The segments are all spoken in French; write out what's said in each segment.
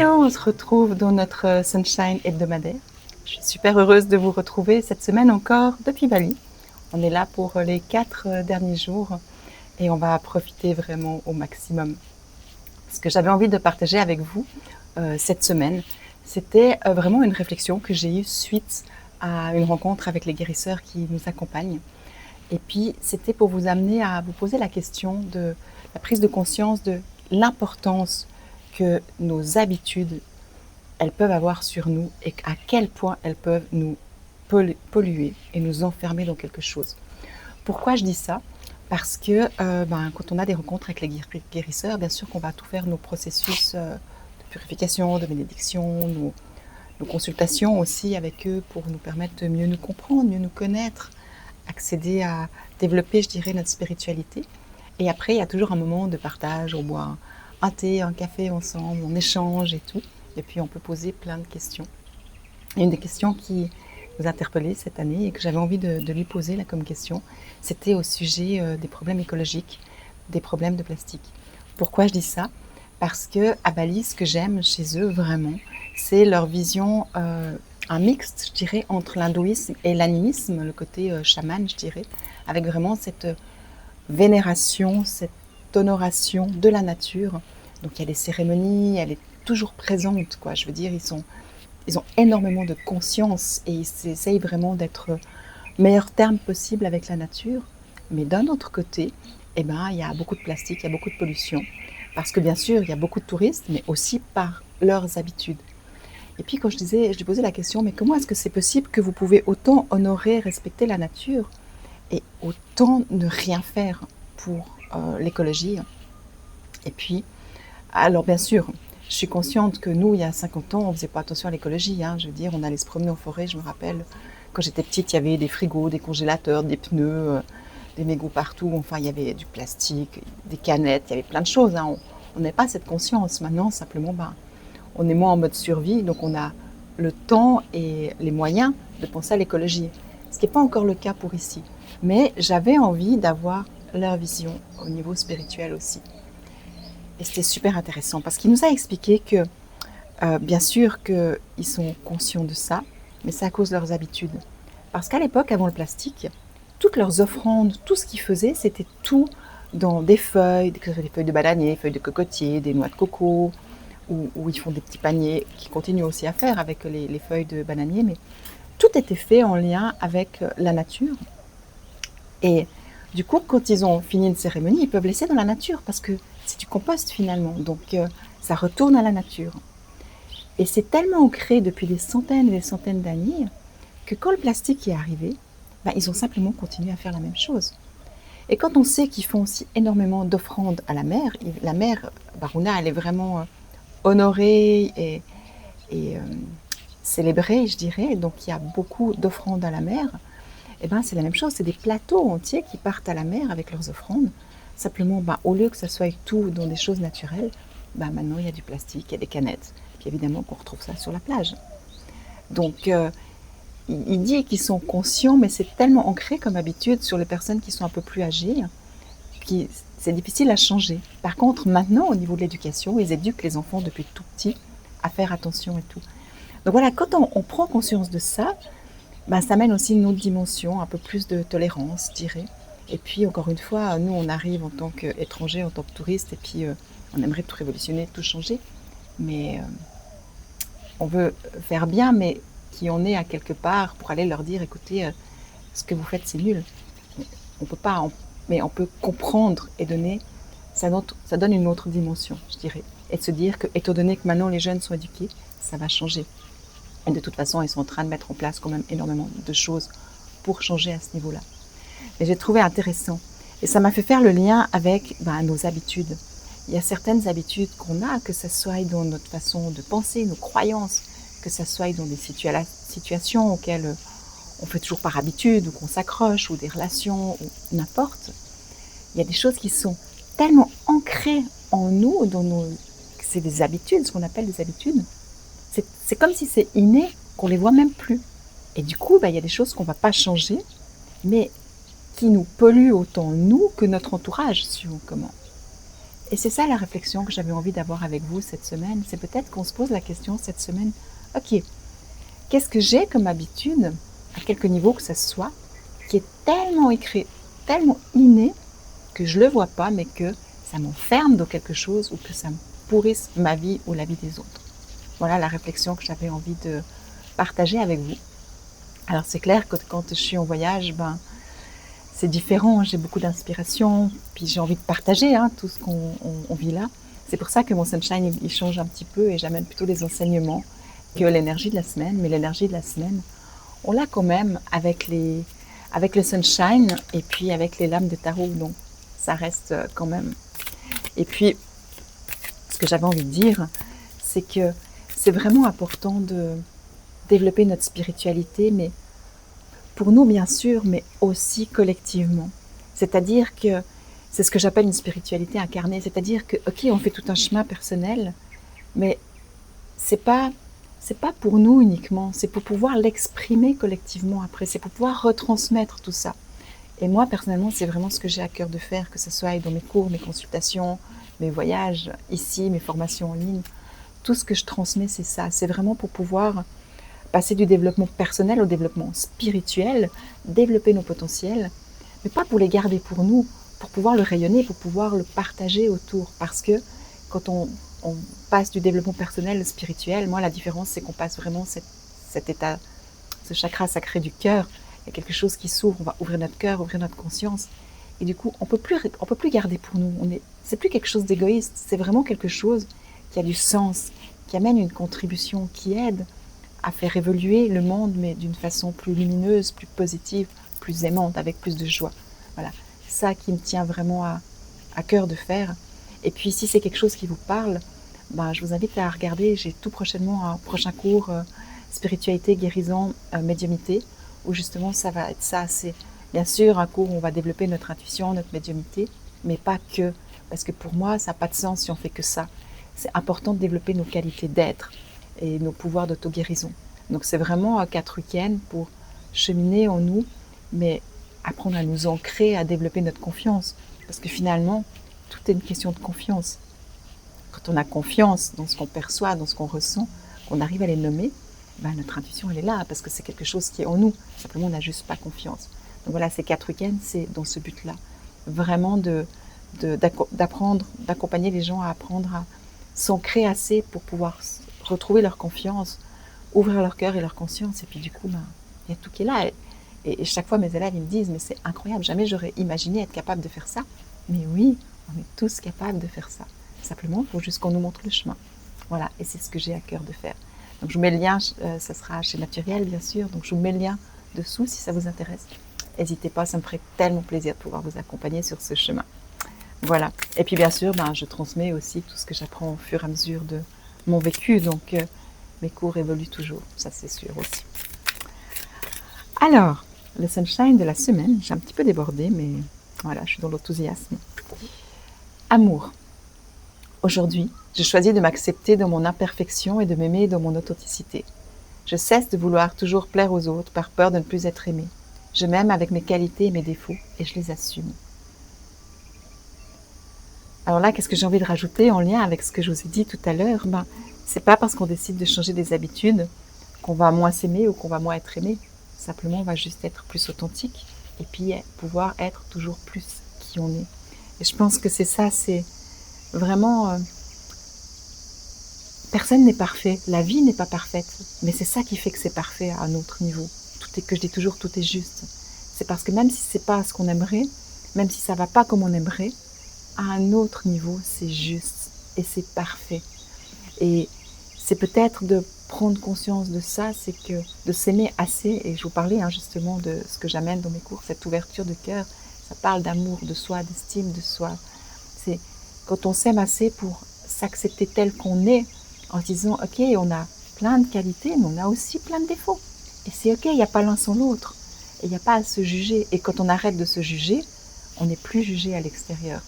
Alors, on se retrouve dans notre Sunshine hebdomadaire. Je suis super heureuse de vous retrouver cette semaine encore depuis Bali. On est là pour les 4 derniers jours et on va profiter vraiment au maximum. Ce que j'avais envie de partager avec vous cette semaine, c'était vraiment une réflexion que j'ai eue suite à une rencontre avec les guérisseurs qui nous accompagnent. Et puis, c'était pour vous amener à vous poser la question de la prise de conscience de l'importance que nos habitudes, elles peuvent avoir sur nous et à quel point elles peuvent nous polluer et nous enfermer dans quelque chose. Pourquoi je dis ça? Parce que quand on a des rencontres avec les guérisseurs, bien sûr qu'on va tout faire nos processus de purification, de bénédiction, nos consultations aussi avec eux pour nous permettre de mieux nous comprendre, mieux nous connaître, accéder à développer, je dirais, notre spiritualité. Et après, il y a toujours un moment de partage, on boit un thé, un café ensemble, on échange et tout. Et puis on peut poser plein de questions. Et une des questions qui nous interpellait cette année et que j'avais envie de lui poser là comme question, c'était au sujet des problèmes écologiques, des problèmes de plastique. Pourquoi je dis ça? Parce qu'à Bali, ce que j'aime chez eux vraiment, c'est leur vision, un mixte, je dirais, entre l'hindouisme et l'animisme, le côté chaman, je dirais, avec vraiment cette vénération, cette honoration de la nature. Donc il y a des cérémonies, elle est toujours présente, quoi. Je veux dire, ils ont énormément de conscience et ils essayent vraiment d'être meilleur terme possible avec la nature. Mais d'un autre côté, il y a beaucoup de plastique, il y a beaucoup de pollution. Parce que bien sûr, il y a beaucoup de touristes, mais aussi par leurs habitudes. Et puis quand je lui posais la question, mais comment est-ce que c'est possible que vous pouvez autant honorer, respecter la nature et autant ne rien faire pour l'écologie? Et puis, alors bien sûr, je suis consciente que nous, il y a 50 ans, on ne faisait pas attention à l'écologie. Je veux dire, on allait se promener en forêt, je me rappelle. Quand j'étais petite, il y avait des frigos, des congélateurs, des pneus, des mégots partout. Enfin, il y avait du plastique, des canettes, il y avait plein de choses. On n'avait pas cette conscience. Maintenant, simplement, on est moins en mode survie, donc on a le temps et les moyens de penser à l'écologie. Ce qui n'est pas encore le cas pour ici. Mais j'avais envie d'avoir leur vision au niveau spirituel aussi. Et c'était super intéressant parce qu'il nous a expliqué que, bien sûr qu'ils sont conscients de ça, mais c'est à cause de leurs habitudes. Parce qu'à l'époque, avant le plastique, toutes leurs offrandes, tout ce qu'ils faisaient, c'était tout dans des feuilles, des feuilles de bananier, des feuilles de cocotier, des noix de coco, où ils font des petits paniers, qui continuent aussi à faire avec les feuilles de bananier, mais tout était fait en lien avec la nature. Et du coup, quand ils ont fini une cérémonie, ils peuvent laisser dans la nature parce que c'est du compost finalement. Donc ça retourne à la nature. Et c'est tellement ancré depuis des centaines et des centaines d'années que quand le plastique est arrivé, ils ont simplement continué à faire la même chose. Et quand on sait qu'ils font aussi énormément d'offrandes à la mer, Varuna, elle est vraiment honorée et célébrée, je dirais. Donc il y a beaucoup d'offrandes à la mer. C'est la même chose, c'est des plateaux entiers qui partent à la mer avec leurs offrandes. Simplement, au lieu que ça soit tout dans des choses naturelles, maintenant il y a du plastique, il y a des canettes. Puis évidemment qu'on retrouve ça sur la plage. Donc il dit qu'ils sont conscients, mais c'est tellement ancré comme habitude sur les personnes qui sont un peu plus âgées, que c'est difficile à changer. Par contre, maintenant, au niveau de l'éducation, ils éduquent les enfants depuis tout petit à faire attention et tout. Donc voilà, quand on prend conscience de ça, ça amène aussi une autre dimension, un peu plus de tolérance, je dirais. Et puis, encore une fois, nous, on arrive en tant qu'étrangers, en tant que touristes, et puis on aimerait tout révolutionner, tout changer. Mais on veut faire bien, mais qui on est à quelque part pour aller leur dire, écoutez, ce que vous faites, c'est nul. On peut pas, mais on peut comprendre et donner, ça donne une autre dimension, je dirais. Et de se dire que, étant donné que maintenant les jeunes sont éduqués, ça va changer. Et de toute façon, ils sont en train de mettre en place quand même énormément de choses pour changer à ce niveau-là. Et j'ai trouvé intéressant. Et ça m'a fait faire le lien avec nos habitudes. Il y a certaines habitudes qu'on a, que ce soit dans notre façon de penser, nos croyances, que ce soit dans des situations auxquelles on fait toujours par habitude, ou qu'on s'accroche, ou des relations, ou n'importe. Il y a des choses qui sont tellement ancrées en nous, c'est des habitudes, ce qu'on appelle des habitudes. C'est comme si c'est inné, qu'on ne les voit même plus. Et du coup, il y a des choses qu'on ne va pas changer, mais qui nous polluent autant nous que notre entourage, suivant comment. Et c'est ça la réflexion que j'avais envie d'avoir avec vous cette semaine. C'est peut-être qu'on se pose la question cette semaine, ok, qu'est-ce que j'ai comme habitude, à quelque niveau que ça soit, qui est tellement écrit, tellement inné, que je ne le vois pas, mais que ça m'enferme dans quelque chose ou que ça me pourrisse ma vie ou la vie des autres. Voilà la réflexion que j'avais envie de partager avec vous. Alors c'est clair que quand je suis en voyage, c'est différent, j'ai beaucoup d'inspiration, puis j'ai envie de partager tout ce qu'on vit là. C'est pour ça que mon sunshine, il change un petit peu et j'amène plutôt les enseignements que l'énergie de la semaine. Mais l'énergie de la semaine, on l'a quand même avec le sunshine et puis avec les lames de tarot, donc ça reste quand même. Et puis, ce que j'avais envie de dire, c'est que c'est vraiment important de développer notre spiritualité, mais pour nous bien sûr, mais aussi collectivement. C'est-à-dire que c'est ce que j'appelle une spiritualité incarnée, c'est-à-dire que, ok, on fait tout un chemin personnel, mais c'est pas pour nous uniquement, c'est pour pouvoir l'exprimer collectivement après, c'est pour pouvoir retransmettre tout ça. Et moi, personnellement, c'est vraiment ce que j'ai à cœur de faire, que ce soit dans mes cours, mes consultations, mes voyages ici, mes formations en ligne. Tout ce que je transmets, c'est ça. C'est vraiment pour pouvoir passer du développement personnel au développement spirituel, développer nos potentiels, mais pas pour les garder pour nous, pour pouvoir le rayonner, pour pouvoir le partager autour. Parce que quand on passe du développement personnel au spirituel, moi, la différence, c'est qu'on passe vraiment cet état, ce chakra sacré du cœur. Il y a quelque chose qui s'ouvre, on va ouvrir notre cœur, ouvrir notre conscience. Et du coup, on peut plus garder pour nous. C'est plus quelque chose d'égoïste, c'est vraiment quelque chose qui a du sens, qui amène une contribution, qui aide à faire évoluer le monde, mais d'une façon plus lumineuse, plus positive, plus aimante, avec plus de joie. Voilà, c'est ça qui me tient vraiment à cœur de faire. Et puis, si c'est quelque chose qui vous parle, je vous invite à regarder, j'ai tout prochainement un prochain cours spiritualité, guérison, médiumnité, où justement ça va être ça. C'est bien sûr un cours où on va développer notre intuition, notre médiumnité, mais pas que. Parce que pour moi, ça n'a pas de sens si on fait que ça. C'est important de développer nos qualités d'être et nos pouvoirs d'auto-guérison. Donc c'est vraiment 4 week-ends pour cheminer en nous, mais apprendre à nous ancrer, à développer notre confiance. Parce que finalement, tout est une question de confiance. Quand on a confiance dans ce qu'on perçoit, dans ce qu'on ressent, qu'on arrive à les nommer, notre intuition, elle est là, parce que c'est quelque chose qui est en nous. Simplement, on n'a juste pas confiance. Donc voilà, ces 4 week-ends, c'est dans ce but-là. Vraiment d'apprendre, d'accompagner les gens à apprendre à s'ancrer assez pour pouvoir retrouver leur confiance, ouvrir leur cœur et leur conscience. Et puis du coup, il y a tout qui est là. Et chaque fois, mes élèves, ils me disent, mais c'est incroyable, jamais j'aurais imaginé être capable de faire ça. Mais oui, on est tous capables de faire ça. Simplement, il faut juste qu'on nous montre le chemin. Voilà, et c'est ce que j'ai à cœur de faire. Donc je vous mets le lien, ça sera chez Naturel, bien sûr. Donc je vous mets le lien dessous si ça vous intéresse. N'hésitez pas, ça me ferait tellement plaisir de pouvoir vous accompagner sur ce chemin. Voilà. Et puis bien sûr, je transmets aussi tout ce que j'apprends au fur et à mesure de mon vécu. Donc mes cours évoluent toujours, ça c'est sûr aussi. Alors, le sunshine de la semaine, j'ai un petit peu débordé, mais voilà, je suis dans l'enthousiasme. Amour. Aujourd'hui, je choisis de m'accepter dans mon imperfection et de m'aimer dans mon authenticité. Je cesse de vouloir toujours plaire aux autres par peur de ne plus être aimée. Je m'aime avec mes qualités et mes défauts et je les assume. Alors là, qu'est-ce que j'ai envie de rajouter en lien avec ce que je vous ai dit tout à l'heure ? C'est pas parce qu'on décide de changer des habitudes qu'on va moins s'aimer ou qu'on va moins être aimé. Simplement, on va juste être plus authentique et puis pouvoir être toujours plus qui on est. Et je pense que c'est ça, c'est vraiment... personne n'est parfait, la vie n'est pas parfaite, mais c'est ça qui fait que c'est parfait à un autre niveau. Que je dis toujours, tout est juste. C'est parce que même si c'est pas ce qu'on aimerait, même si ça va pas comme on aimerait, à un autre niveau, c'est juste et c'est parfait. Et c'est peut-être de prendre conscience de ça, c'est que de s'aimer assez, et je vous parlais justement de ce que j'amène dans mes cours, cette ouverture de cœur, ça parle d'amour de soi, d'estime de soi. C'est quand on s'aime assez pour s'accepter tel qu'on est, en se disant, ok, on a plein de qualités, mais on a aussi plein de défauts. Et c'est ok, il n'y a pas l'un sans l'autre. Et il n'y a pas à se juger. Et quand on arrête de se juger, on n'est plus jugé à l'extérieur.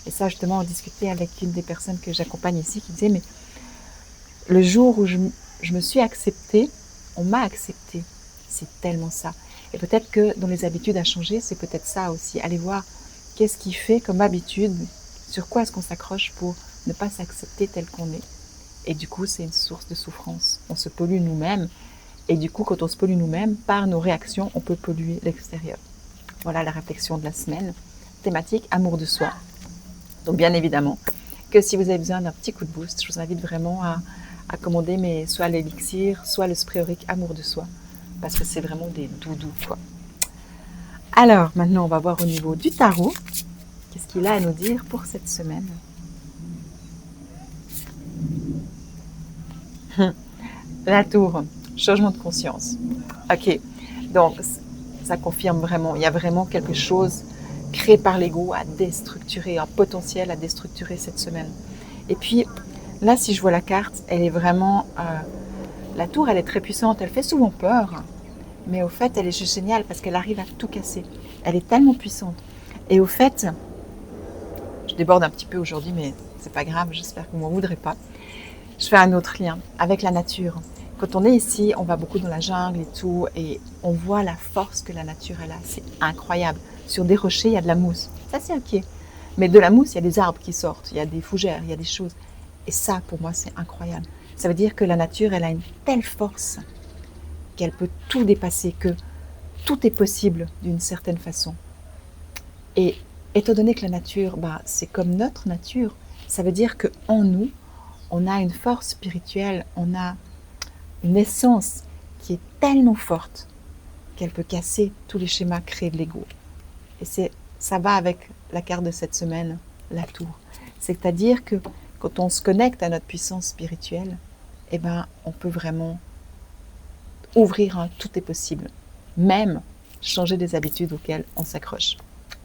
Et ça, justement, on discutait avec une des personnes que j'accompagne ici qui disait, mais le jour où je me suis acceptée, on m'a acceptée. C'est tellement ça. Et peut-être que dans les habitudes à changer, c'est peut-être ça aussi. Allez voir qu'est-ce qui fait comme habitude Sur quoi est-ce qu'on s'accroche pour ne pas s'accepter tel qu'on est? Et du coup, c'est une source de souffrance. On se pollue nous-mêmes. Et du coup, quand on se pollue nous-mêmes, par nos réactions, on peut polluer l'extérieur. Voilà la réflexion de la semaine. Thématique amour de soi. Donc bien évidemment que si vous avez besoin d'un petit coup de boost, je vous invite vraiment à commander soit l'élixir, soit le spray aurique amour de soi. Parce que c'est vraiment des doudous, quoi. Alors, maintenant, on va voir au niveau du tarot. Qu'est-ce qu'il a à nous dire pour cette semaine? La tour, changement de conscience. Ok, donc ça confirme vraiment, il y a vraiment quelque chose créé par l'ego à déstructurer, un potentiel à déstructurer cette semaine. Et puis, là, si je vois la carte, elle est vraiment... la tour, elle est très puissante, elle fait souvent peur, mais au fait, elle est juste géniale parce qu'elle arrive à tout casser. Elle est tellement puissante. Et au fait, je déborde un petit peu aujourd'hui, mais c'est pas grave, j'espère que vous m'en voudrez pas. Je fais un autre lien avec la nature. Quand on est ici, on va beaucoup dans la jungle et tout, et on voit la force que la nature elle a. C'est incroyable. Sur des rochers, il y a de la mousse. Ça, c'est ok. Mais de la mousse, il y a des arbres qui sortent, il y a des fougères, il y a des choses. Et ça, pour moi, c'est incroyable. Ça veut dire que la nature, elle a une telle force qu'elle peut tout dépasser, que tout est possible d'une certaine façon. Et étant donné que la nature, c'est comme notre nature, ça veut dire qu'en nous, on a une force spirituelle, on a une essence qui est tellement forte qu'elle peut casser tous les schémas créés de l'ego. Et ça va avec la carte de cette semaine, la tour. C'est-à-dire que quand on se connecte à notre puissance spirituelle, on peut vraiment ouvrir un tout est possible, même changer des habitudes auxquelles on s'accroche.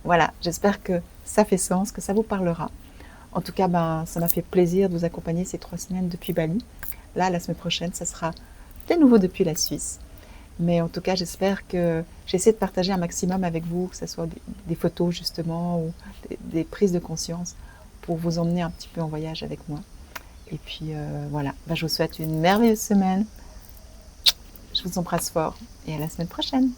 Voilà, j'espère que ça fait sens, que ça vous parlera. En tout cas, ça m'a fait plaisir de vous accompagner ces 3 semaines depuis Bali. Là, la semaine prochaine, ça sera de nouveau depuis la Suisse. Mais en tout cas, j'espère que j'essaie de partager un maximum avec vous, que ce soit des photos justement ou des prises de conscience pour vous emmener un petit peu en voyage avec moi. Et puis voilà, je vous souhaite une merveilleuse semaine. Je vous embrasse fort et à la semaine prochaine.